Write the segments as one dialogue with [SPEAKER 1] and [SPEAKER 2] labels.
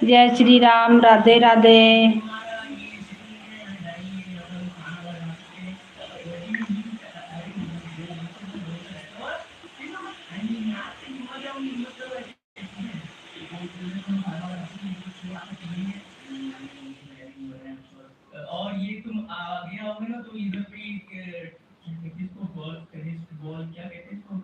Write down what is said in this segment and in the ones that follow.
[SPEAKER 1] जय श्री राम, राधे राधे। और ये तुम आगे आओगे ना तो इधर पे किसको बॉल बॉल क्या कहते हैं इसको?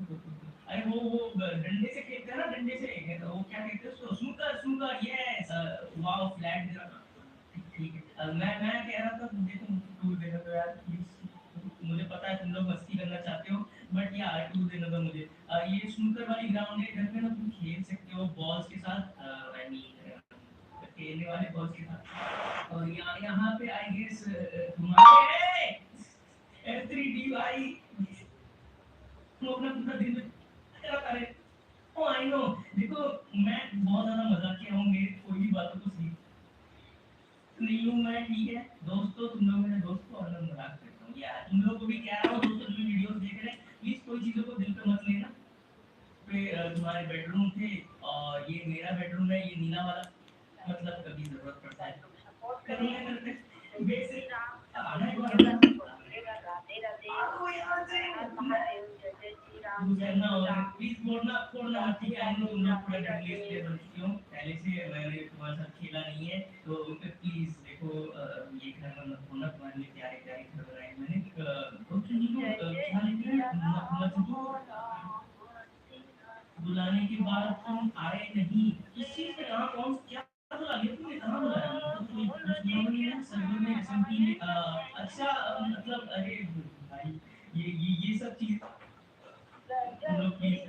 [SPEAKER 1] अरे वो डंडे से खेलते हैं ना, डंडे से वो क्या कहते हैं उसको? Snooker, snooker, yes. Wow, flat दे रहा था। ठीक है। मैं कह रहा था मुझे तुम टूर देना तो यार प्लीज। मुझे पता है तुम लोग मस्ती करना चाहते हो, बट यार टूर देना था मुझे। ये स्नूकर वाली ग्राउंड है, इधर पे ना तुम खेल सकते हो बॉल्स के साथ। आई मीन खेलने वाले बॉल्स के साथ। और यहाँ पे आई गेस तुम्हारे F3D भाई तुम अपना पूरा दिन में क्या कर रहे? ओ आई नो। देखो मैं बहुत ज्यादा मजाकिया हूँ, मेरी कोई भी बातों को सीख नहीं हूँ मैं, ठीक है दोस्तों, तुम लोग मेरे दोस्त हो और मैं मजाक करता हूँ यार, तुम लोग को भी कह रहा हूँ दोस्तों, जो वीडियोस देख रहे हैं प्लीज कोई चीजों को दिल पे मत लेना। पे तुम्हारे बेडरूम थे और ये मेरा बेडरूम है, ये नीला वाला, मतलब कभी जरूरत पड़ता है करूँगा करते बेसिक आना एक बार आपको यहाँ से गुजरना होगा। प्लीज छोड़ना छोड़ना मत, ठीक है? हम लोग तुम लोग पूरा डंडे इसलिए बन चुके हो पहले से, मैंने तुम्हारे साथ खेला नहीं है तो प्लीज देखो ये घर में मत होना, तुम्हारे लिए प्यारे प्यारे घर बनाए मैंने। ओके क्या लिखा है? मजदूर बुलाने के बाद तुम आए नहीं, किस चीज पे? कहाँ कौन क्या बुला लिया तुमने? कहाँ बुलाया? मतलब तुम्हें कुछ बुला लिया सर्वर में एसएमपी? अच्छा मतलब अरे भाई ये सब चीज तुम लोग प्लीज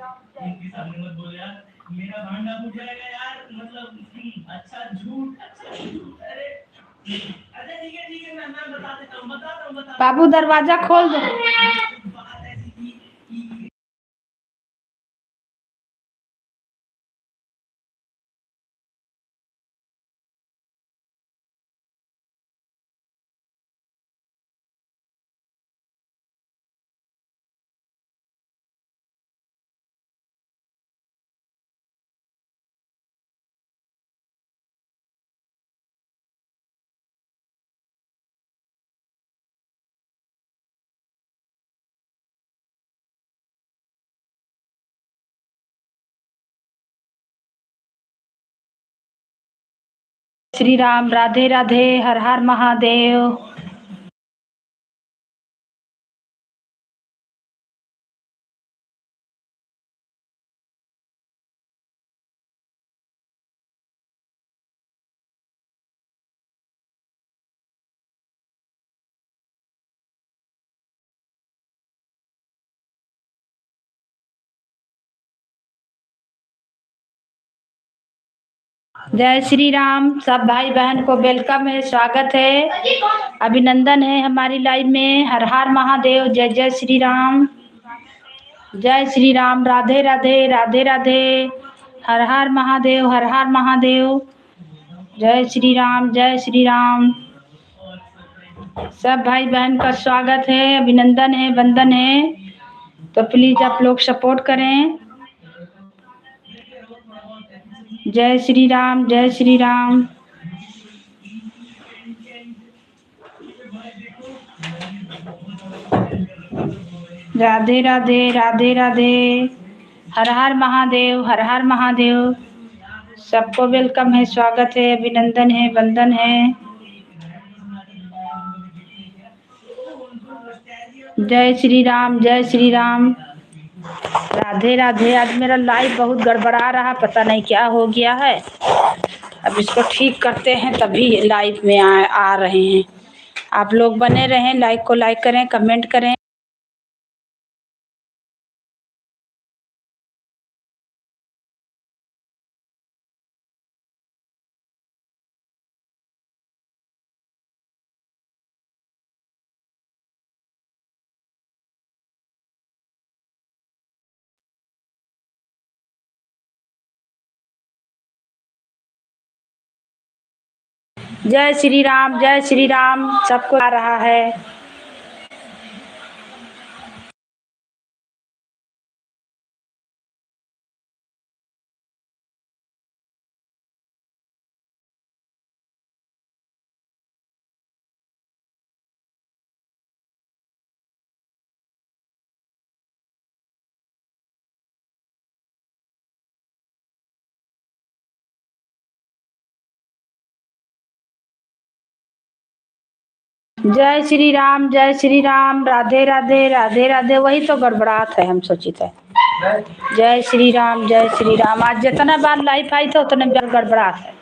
[SPEAKER 1] इनके सामने मत बोलो यार, मेरा भांडा फूट जाएगा यार, मतलब अच्छा झूठ अरे अच्छा ठीक है मैं बता देता हूँ, बाबू दरवाजा खोल दो। बात ऐसी थी कि श्री राम, राधे राधे, हर हर महादेव। जय श्री राम, सब भाई बहन को वेलकम है, स्वागत है, अभिनंदन है हमारी लाइव में। हर हर महादेव, जय जय श्री राम, जय श्री राम, राधे राधे, राधे राधे, हर हर महादेव, हर हर महादेव, जय श्री राम, जय श्री राम। सब भाई बहन का स्वागत है, अभिनंदन है, वंदन है, तो प्लीज आप लोग सपोर्ट करें। जय श्री राम, जय श्री राम। राधे राधे, राधे राधे, हर हर महादेव, हर हर महादेव। सबको वेलकम है, स्वागत है, अभिनंदन है, वंदन है। जय श्री राम, जय श्री राम, राधे राधे। आज मेरा लाइव बहुत गड़बड़ा रहा, पता नहीं क्या हो गया है, अब इसको ठीक करते हैं तभी लाइव में आ रहे हैं। आप लोग बने रहें, लाइक को लाइक करें, कमेंट करें। जय श्री राम, जय श्री राम, सबको आ रहा है।
[SPEAKER 2] जय श्री राम, राधे राधे, राधे राधे। वही तो गड़बड़ात है, हम सोची थे। जय श्री राम, जय श्री राम। आज जितना बार लाइफ आई था उतने बार गड़बड़ात है।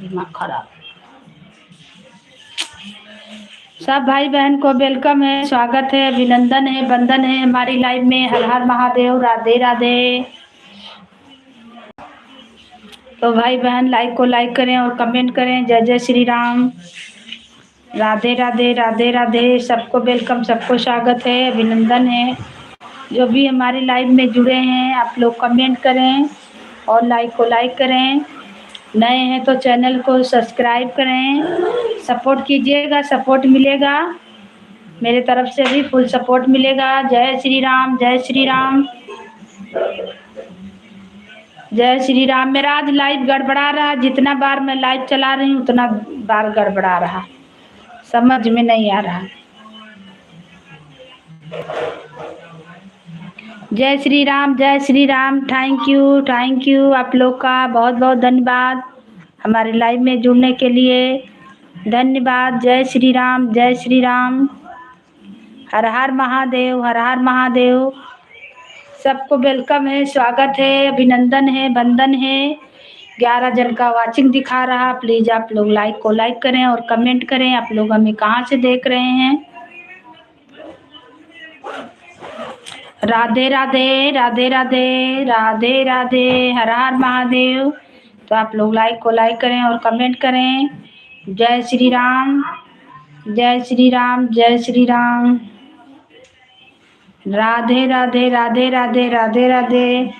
[SPEAKER 2] दिमाग खराब। सब भाई बहन को वेलकम है, स्वागत है, अभिनंदन है, वंदन है हमारी लाइव में। हर हर महादेव, राधे राधे। तो भाई बहन लाइक को लाइक करें और कमेंट करें। जय जय श्री राम, राधे राधे, राधे राधे। सबको वेलकम, सबको स्वागत है, अभिनंदन है। जो भी हमारी लाइव में जुड़े हैं आप लोग कमेंट करें और लाइक को लाइक करें। नए हैं तो चैनल को सब्सक्राइब करें, सपोर्ट कीजिएगा, सपोर्ट मिलेगा मेरे तरफ से भी, फुल सपोर्ट मिलेगा। जय श्री राम, जय श्री राम, जय श्री राम। मेरा आज लाइव गड़बड़ा रहा, जितना बार मैं लाइव चला रही हूँ उतना बार गड़बड़ा रहा, समझ में नहीं आ रहा। जय श्री राम, जय श्री राम। थैंक यू आप लोग का बहुत बहुत धन्यवाद हमारे लाइव में जुड़ने के लिए, धन्यवाद। जय श्री राम, जय श्री राम। हर हर महादेव, हर हर महादेव। सबको वेलकम है, स्वागत है, अभिनंदन है, वंदन है। 11 जन का वाचिंग दिखा रहा। प्लीज आप लोग लाइक को लाइक करें और कमेंट करें। आप लोग हमें कहाँ से देख रहे हैं। राधे राधे, राधे राधे, राधे राधे, हर हर महादेव। तो आप लोग लाइक को लाइक करें और कमेंट करें। जय श्री राम, जय श्री राम, जय श्री राम। राधे राधे, राधे राधे, राधे राधे।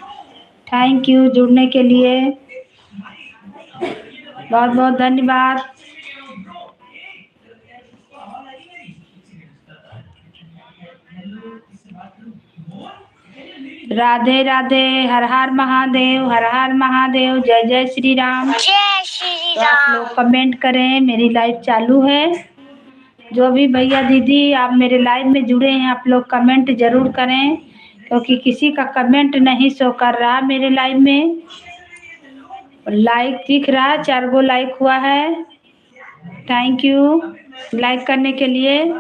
[SPEAKER 2] थैंक यू जुड़ने के लिए, बहुत बहुत धन्यवाद। राधे राधे, हर हर महादेव, हर हर महादेव। जय जय श्री राम, जय श्री राम। तो आप लोग कमेंट करें, मेरी लाइव चालू है। जो भी भैया दीदी आप मेरे लाइव में जुड़े हैं आप लोग कमेंट जरूर करें, क्योंकि किसी का कमेंट नहीं शो कर रहा मेरे लाइव में। लाइक दिख रहा है, 4 गो लाइक हुआ है। थैंक यू लाइक करने के लिए।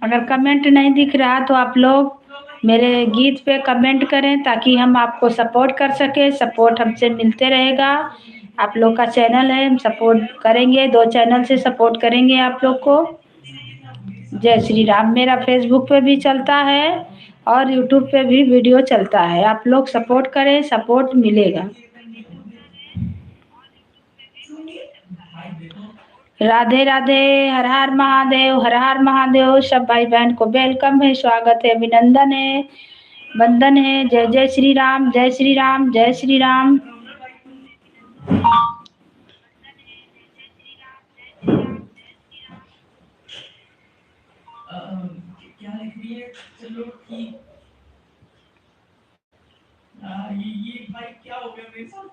[SPEAKER 2] अगर कमेंट नहीं दिख रहा तो आप लोग मेरे गीत पे कमेंट करें ताकि हम आपको सपोर्ट कर सके। सपोर्ट हमसे मिलते रहेगा। आप लोग का चैनल है, हम सपोर्ट करेंगे, 2 चैनल से सपोर्ट करेंगे आप लोग को। जय श्री राम। मेरा फेसबुक पे भी चलता है और यूट्यूब पे भी वीडियो चलता है। आप लोग सपोर्ट करें, सपोर्ट मिलेगा। राधे राधे, हर हर महादेव, हर हर महादेव। सब भाई बहन को वेलकम है, स्वागत है, अभिनंदन है, वंदन है। जय जय श्री राम, जय श्री राम, जय श्री राम।
[SPEAKER 1] क्या लिख रही है? चलो ठीक। ये भाई क्या हो गया मेरे साथ?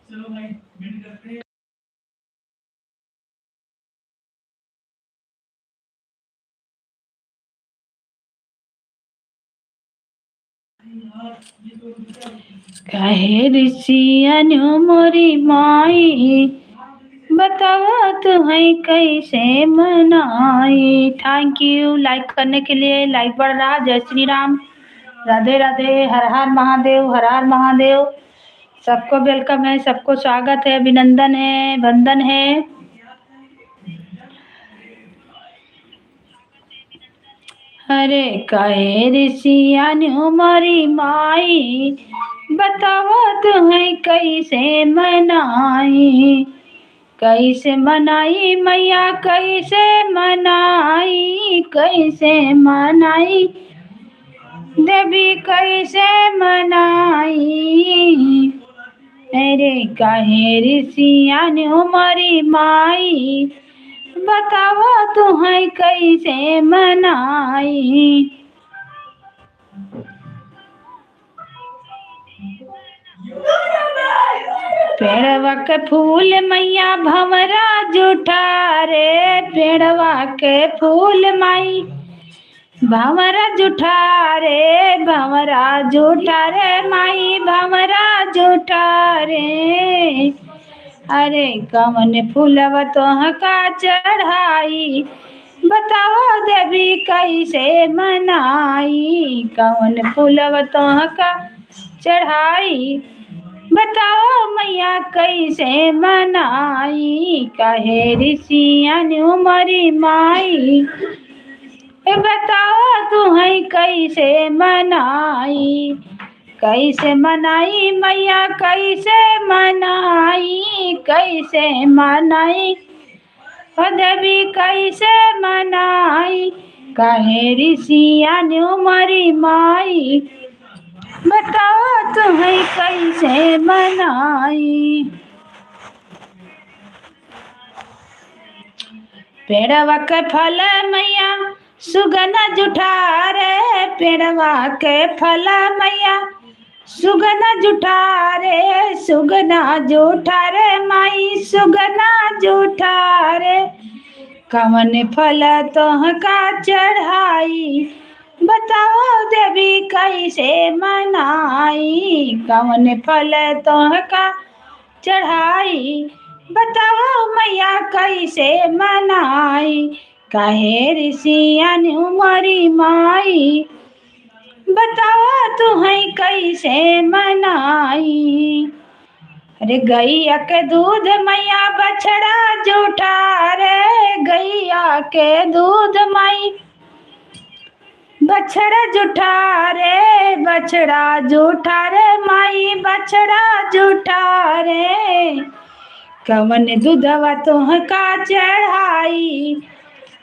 [SPEAKER 1] चलो भाई मिल करते हैं।
[SPEAKER 2] कहे ऋषियनु मोरी माई, बतावा तुम्हें कैसे मनाई। थैंक यू लाइक करने के लिए, लाइक बढ़ रहा। जय श्री राम, राधे राधे, हर हर महादेव, हर हर महादेव। सबको वेलकम है, सबको स्वागत है, अभिनंदन है, वंदन है। अरे कहे ऋषियनु मोरी माई, बतावा तुम्हें कैसे मनाई। कैसे मनाई मैया, कैसे मनाई, कैसे मनाई देवी, कैसे मनाई। अरे कहे ऋषियनु मोरी माई, बतावा तुम्हें कैसे मनाई। पेड़वा के फूल मैया भंवरा जूठा रे, पेड़वा के फूल माई भंवरा जूठा रे, भंवरा जूठा रे माई, भंवरा जूठा रे। अरे कवन फूलवा तोहका चढ़ाई, बताओ देवी कैसे मनाई। कवन फूलवा तोहका चढ़ाई, बताओ मैया कैसे मनाई। कहे ऋषियन उमरी माई, बताओ तुम्हें कैसे मनाई। कैसे मनाई मैया कैसे मनाई, कैसे मनाई ओ देवी कैसे मनाई। कहे ऋषियन उमरी माई, बताओ तुम्हें कैसे मनाई। पेड़वा के फल मैया सुगना जुठारे, पेड़वा के फल मैया सुगना जुठारे, सुगना जुठारे माई सुगना जुठारे। कवन फल तोहका चढ़ाई, बताओ देवी कैसे मनाई। कवन फल तोहका चढ़ाई, बताओ मैया कैसे मनाई। कहे ऋषियन उमरी माई, बताओ तुम्हें कैसे मनाई। अरे गैया के दूध मैया बछड़ा जूठा रे, गैया के दूध माई बछड़ा जूठा रे, बछड़ा जूठा रे माई बछड़ा जूठा रे। कवन दूधवा तोहका चढ़ाई,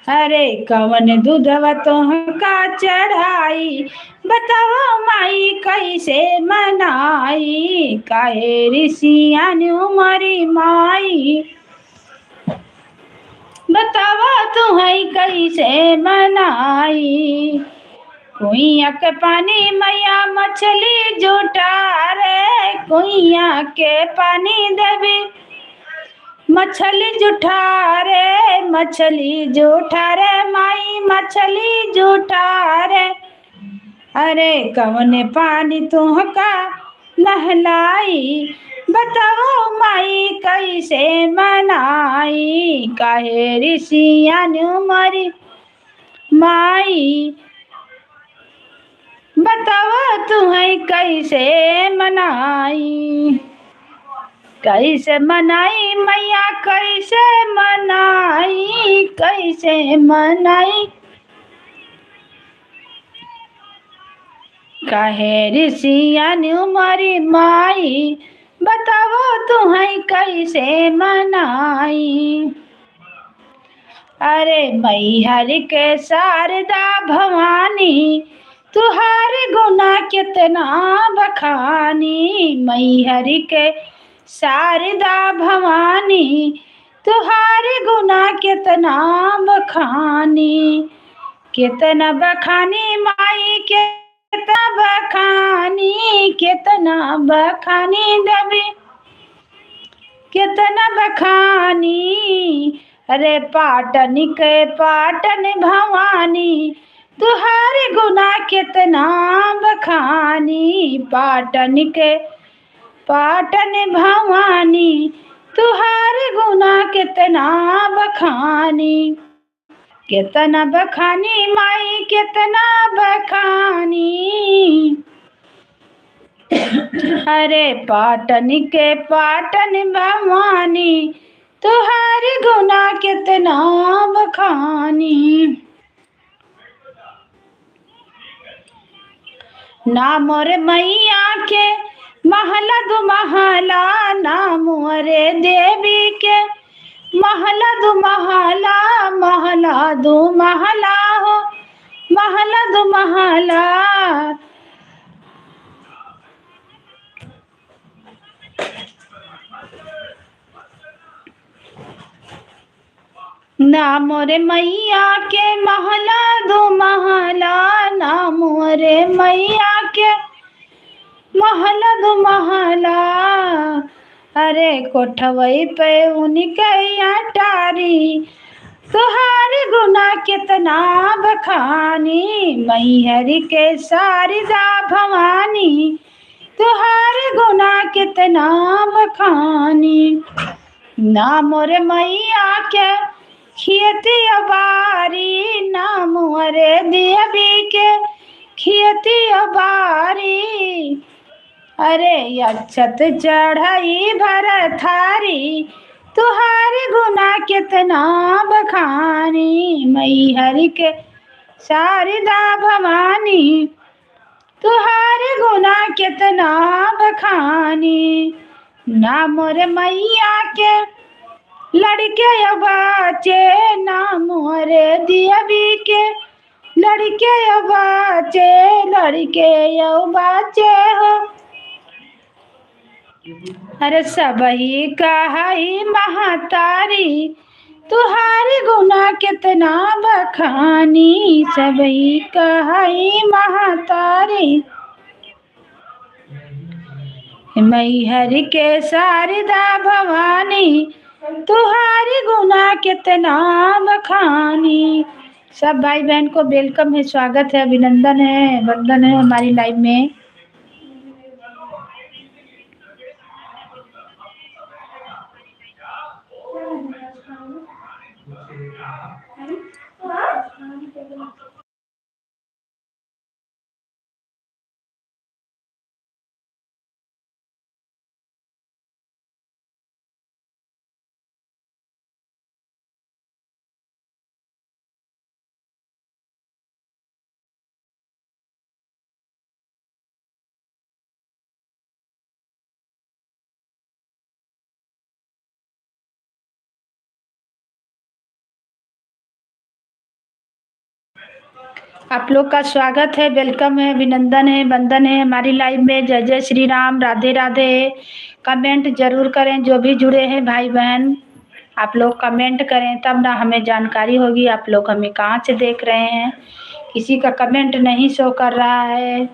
[SPEAKER 2] अरे कवन दूधवा तोहका चढ़ाई, बताओ माई कैसे मनाई। काहे ऋषियन उमरी माई, बताओ तुम्हें कैसे मनाई। कुइया के पानी मैया मछली जूठा रे, कुइया के पानी देवी मछली जूठा रे, मछली जूठा रे माई मछली जूठा रे। अरे कवन पानी तुहका नहलाई, बताओ माई कैसे मनाई। काहे ऋषियन उमरी माई, बताओ तुम्हें कैसे मनाई। कैसे मनाई मैया कैसे मनाई, कैसे मनाई। कहे ऋषियन उमरी माई, बताओ तुम्हें कैसे मनाई। अरे मैहर के शारदा भवानी, तुहारे गुना कितना बखानी। मैहर के शारदा भवानी, तुहारे गुना कितना बखानी। कितना बखानी माई कितना बखानी, कितना बखानी देवी कितना बखानी। अरे पाटन के पाटन भवानी, तुहारे गुना कितना बखानी। पाटन के पाटन भवानी, तुहारे गुना कितना बखानी। कितना बखानी माई कितना बखानी। अरे पाटन के पाटन भवानी, तुहारे गुना कितना बखानी। ना मोर मैया के महला दो महला, ना मोरे देवी के महला दो महला। महला दो महला हो महला दो महला। ना मोरे मैया के महला दो महला, ना मोरे मैया के महला दो महला। अरे कोठवई पे उनके अटारी, तुहारे गुना कितना बखानी। मैहर के शारदा भवानी, तुहारे गुना कितना बखानी। ना मोरे मैया के खियती बारी, ना मोरे देवी के खियती बारी। अरे अक्षत चढ़ाई भर थारी, तुहारे गुना कितना बखानी। मैहर के शारदा भवानी, तुहारे गुना कितना बखानी। ना मोर मैया के लड़के बाचे, ना मोरे देवी के लड़के बाचे, लड़के बाचे हो। अरे सबही कहाई महतारी, तुहारी गुना कितना बखानी। सबही कहाई महतारी, मैहर के शारदा भवानी, तुहारी गुना कितना बखानी। सब भाई बहन को वेलकम है, स्वागत है, अभिनंदन है, वंदन है हमारी लाइव में। आप लोग का स्वागत है, वेलकम है, अभिनंदन है, वंदन है हमारी लाइव में। जय जय श्री राम, राधे राधे। कमेंट जरूर करें जो भी जुड़े हैं भाई बहन, आप लोग कमेंट करें तब ना हमें जानकारी होगी आप लोग हमें कहाँ से देख रहे हैं। किसी का कमेंट नहीं शो कर रहा है।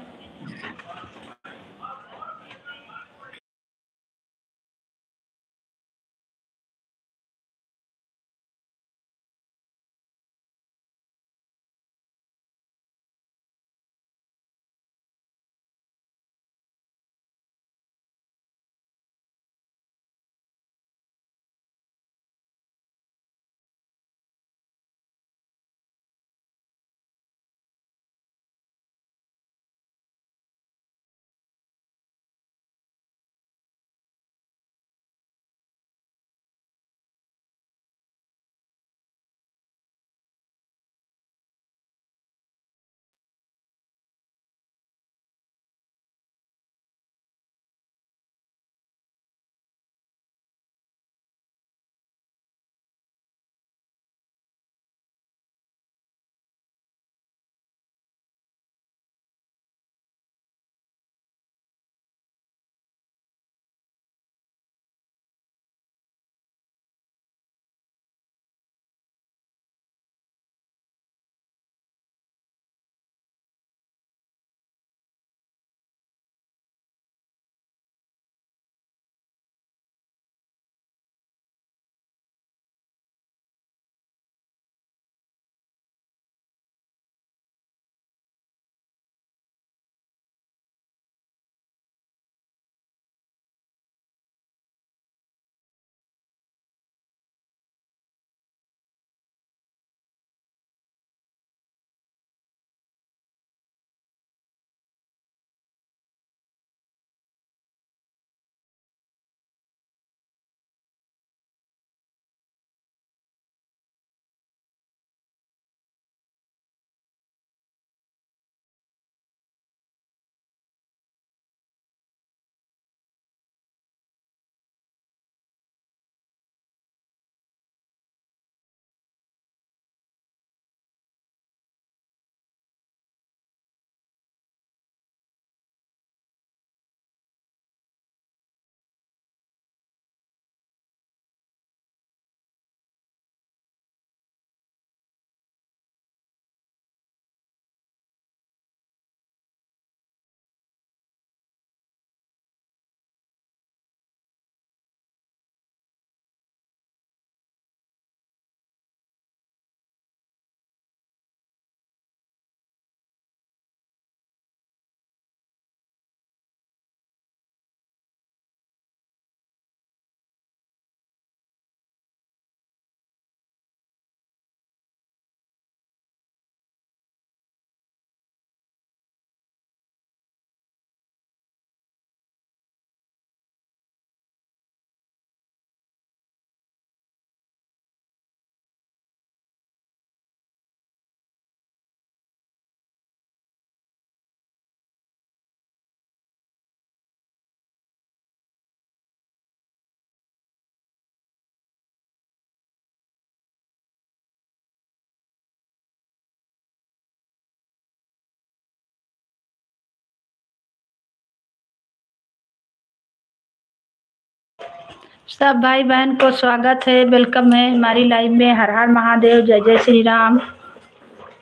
[SPEAKER 2] सब भाई बहन को स्वागत है, वेलकम है हमारी लाइव में। हर हर महादेव, जय जय श्री राम।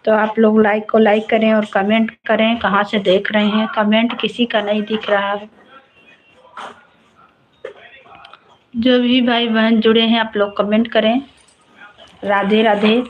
[SPEAKER 2] तो आप लोग लाइक को लाइक करें और कमेंट करें, कहाँ से देख रहे हैं। कमेंट किसी का नहीं दिख रहा है। जो भी भाई बहन जुड़े हैं आप लोग कमेंट करें। राधे राधे।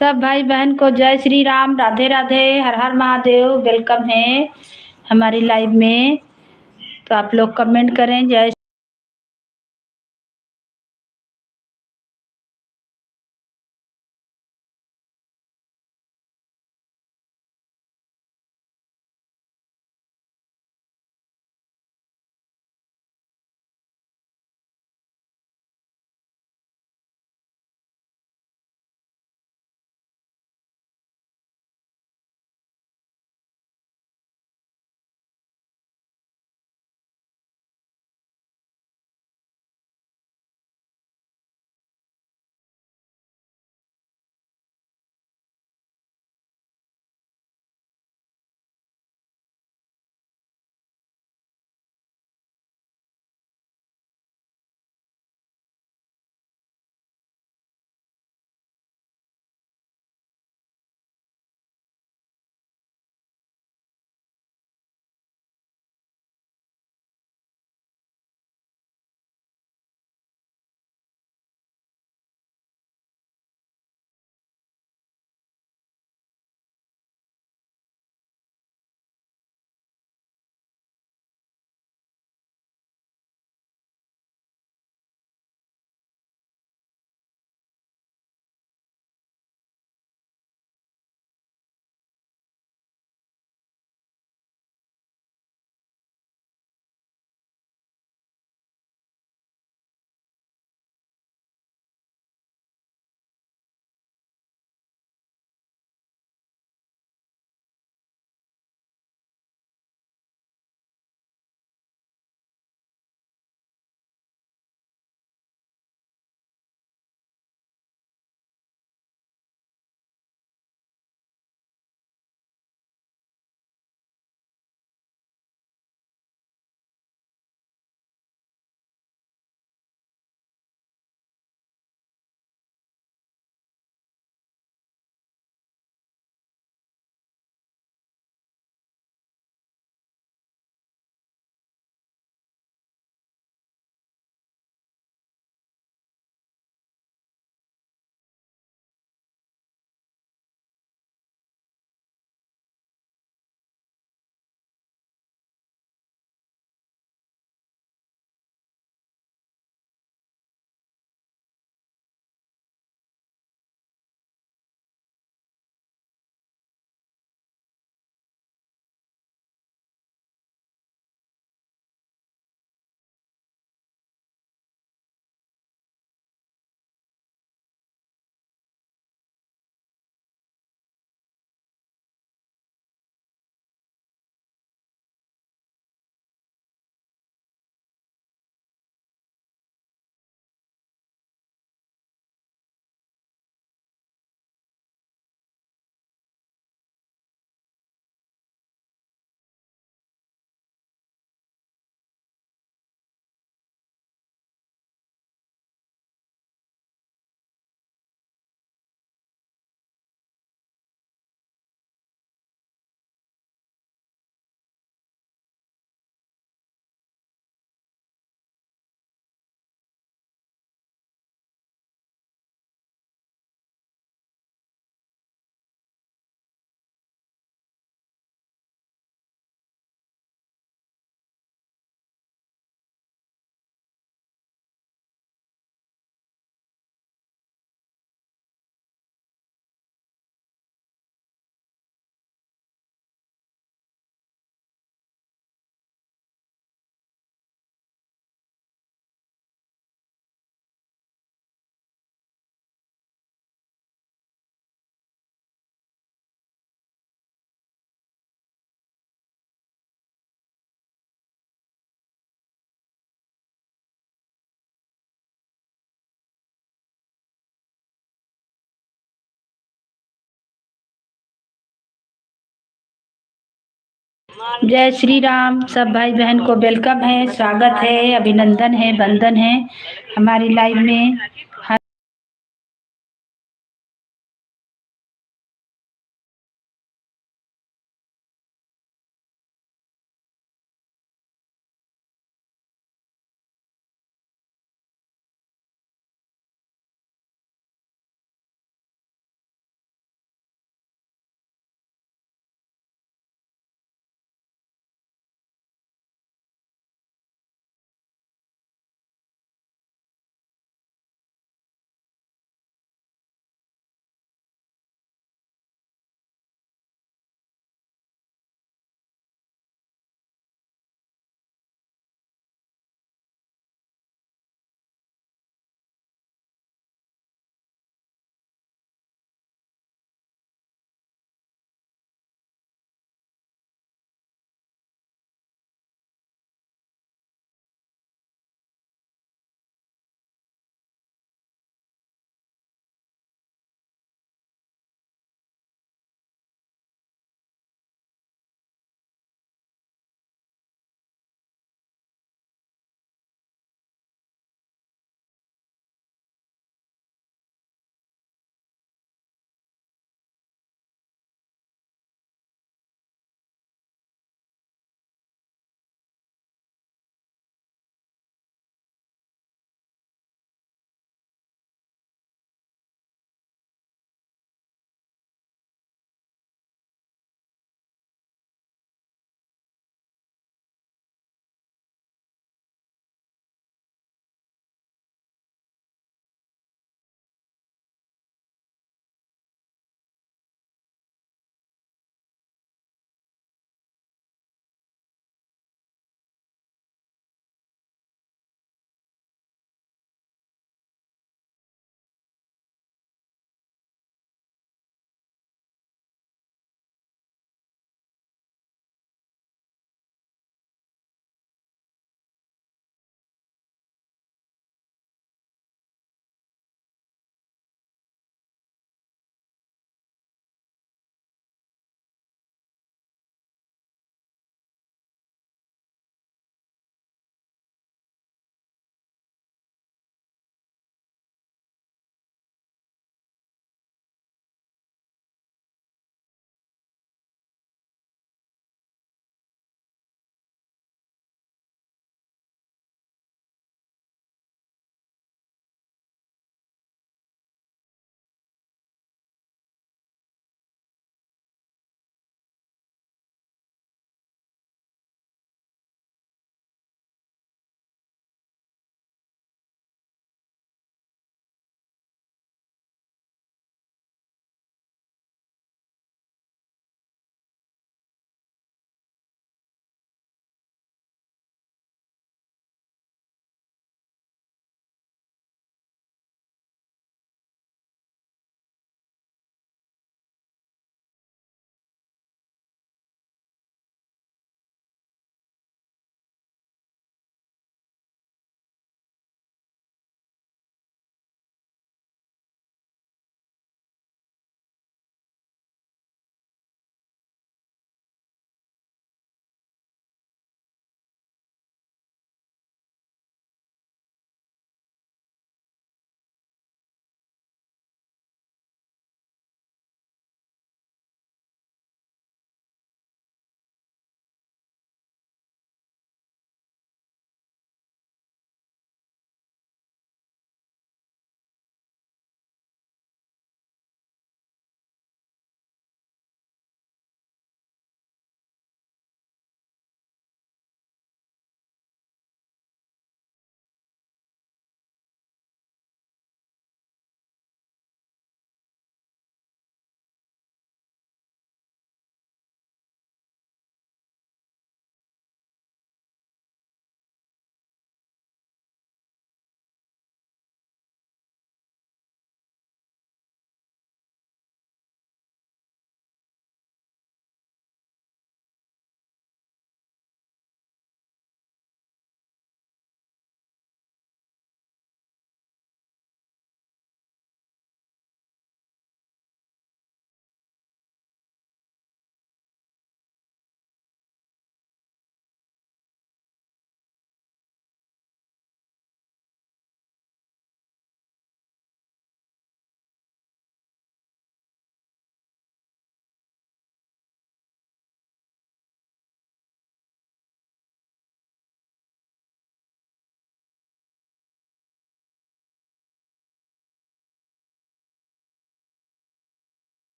[SPEAKER 2] सब भाई बहन को जय श्री राम, राधे राधे, हर हर महादेव। वेलकम है हमारी लाइव में। तो आप लोग कमेंट करें जय। जय श्री राम। सब भाई बहन को वेलकम है, स्वागत है, अभिनंदन है, वंदन है हमारी लाइव में।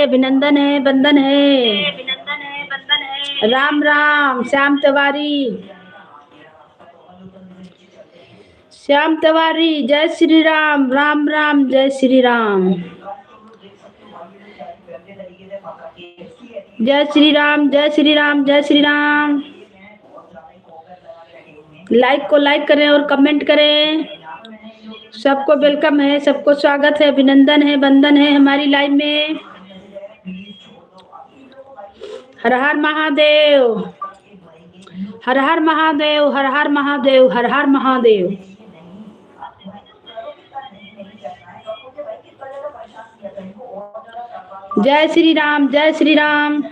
[SPEAKER 2] अभिनंदन है, बंदन है। राम राम श्याम तिवारी, श्याम तिवारी, जय श्री राम। राम राम, जय श्री राम। जय श्री राम, जय श्री राम, जय श्री राम। लाइक को लाइक करें और कमेंट करें। सबको वेलकम है, सबको स्वागत है, अभिनंदन है, बंदन है हमारी लाइव में। हर हर महादेव, हर हर महादेव, हर हर महादेव, हर हर महादेव। जय श्री राम, जय श्री राम।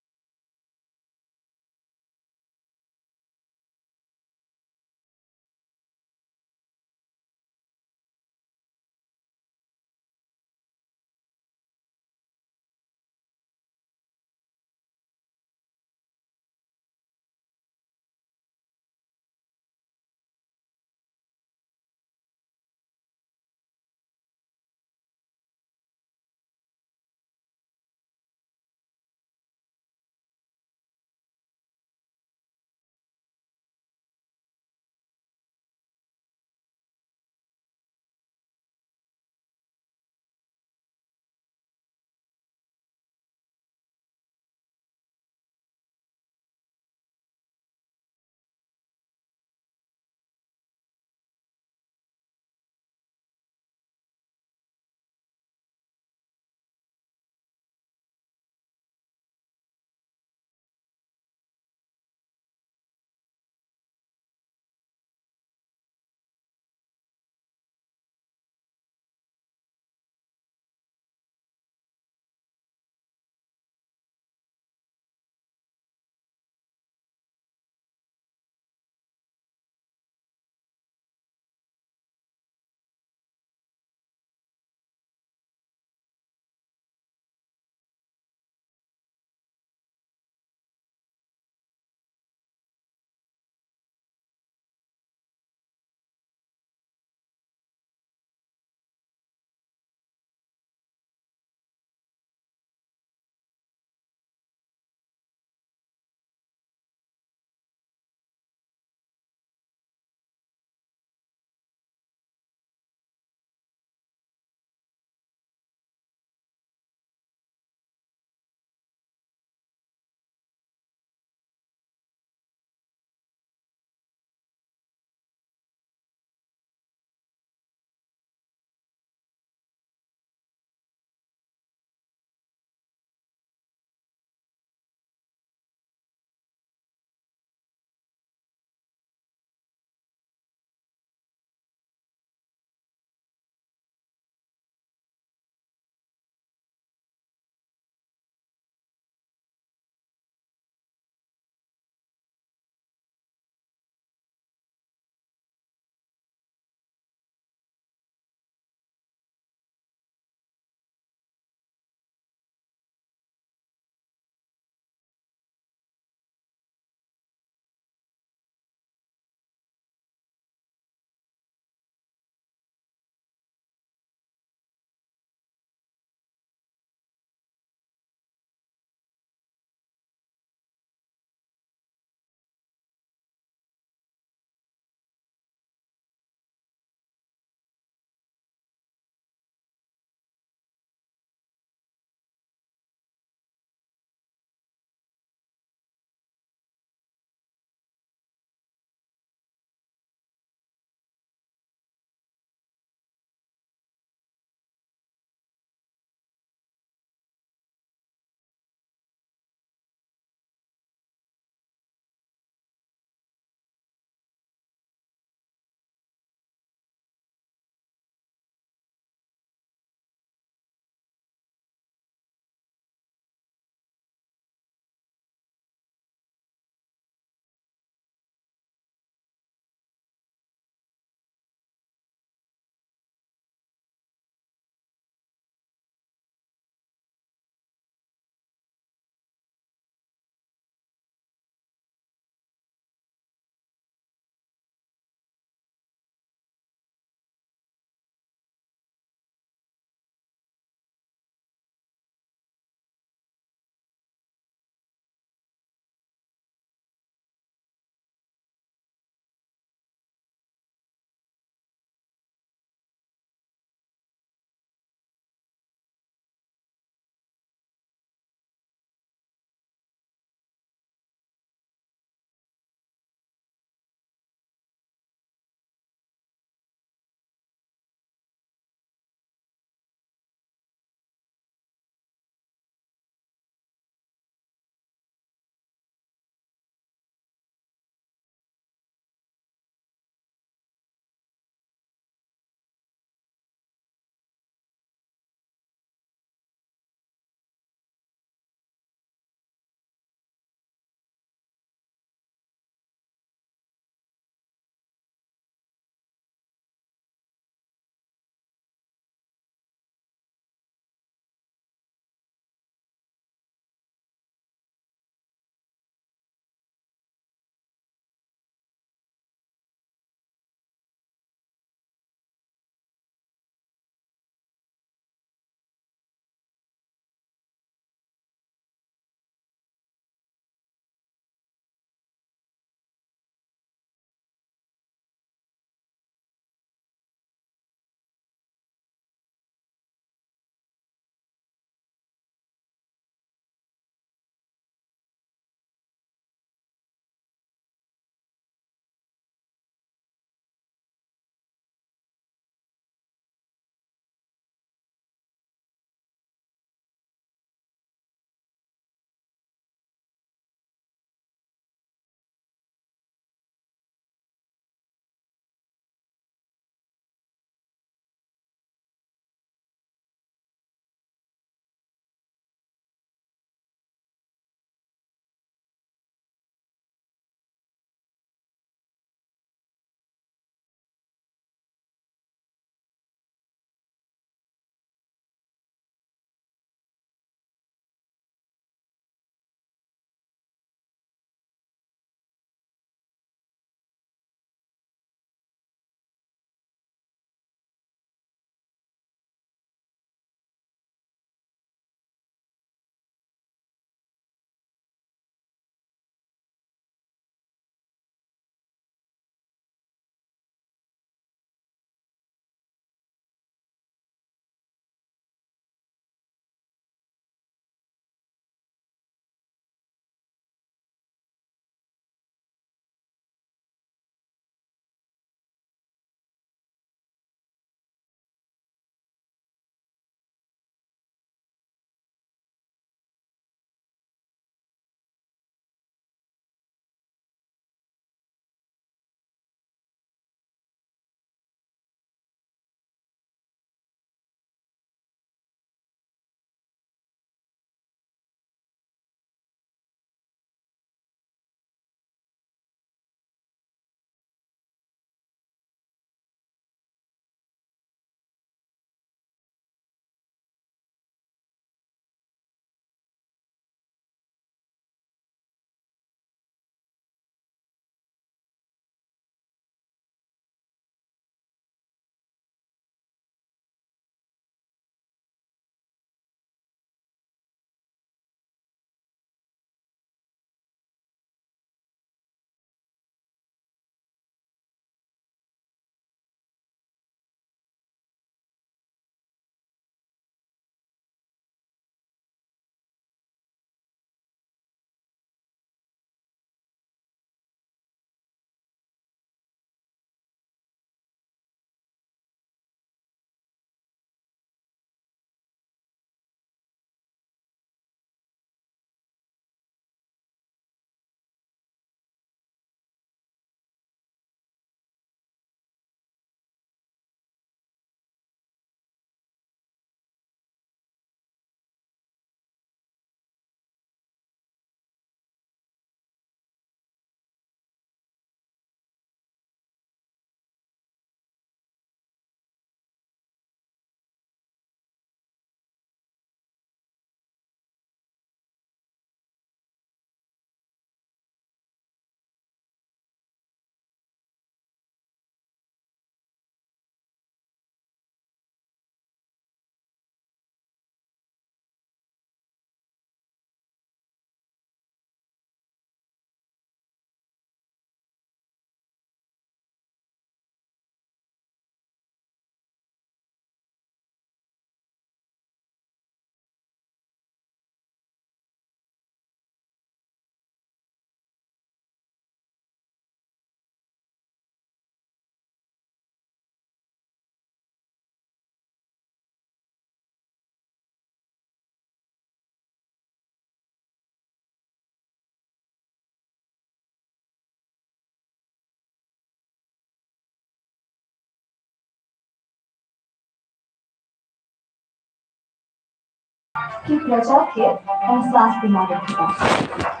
[SPEAKER 2] की त्वचा के एहसास दिला देता है।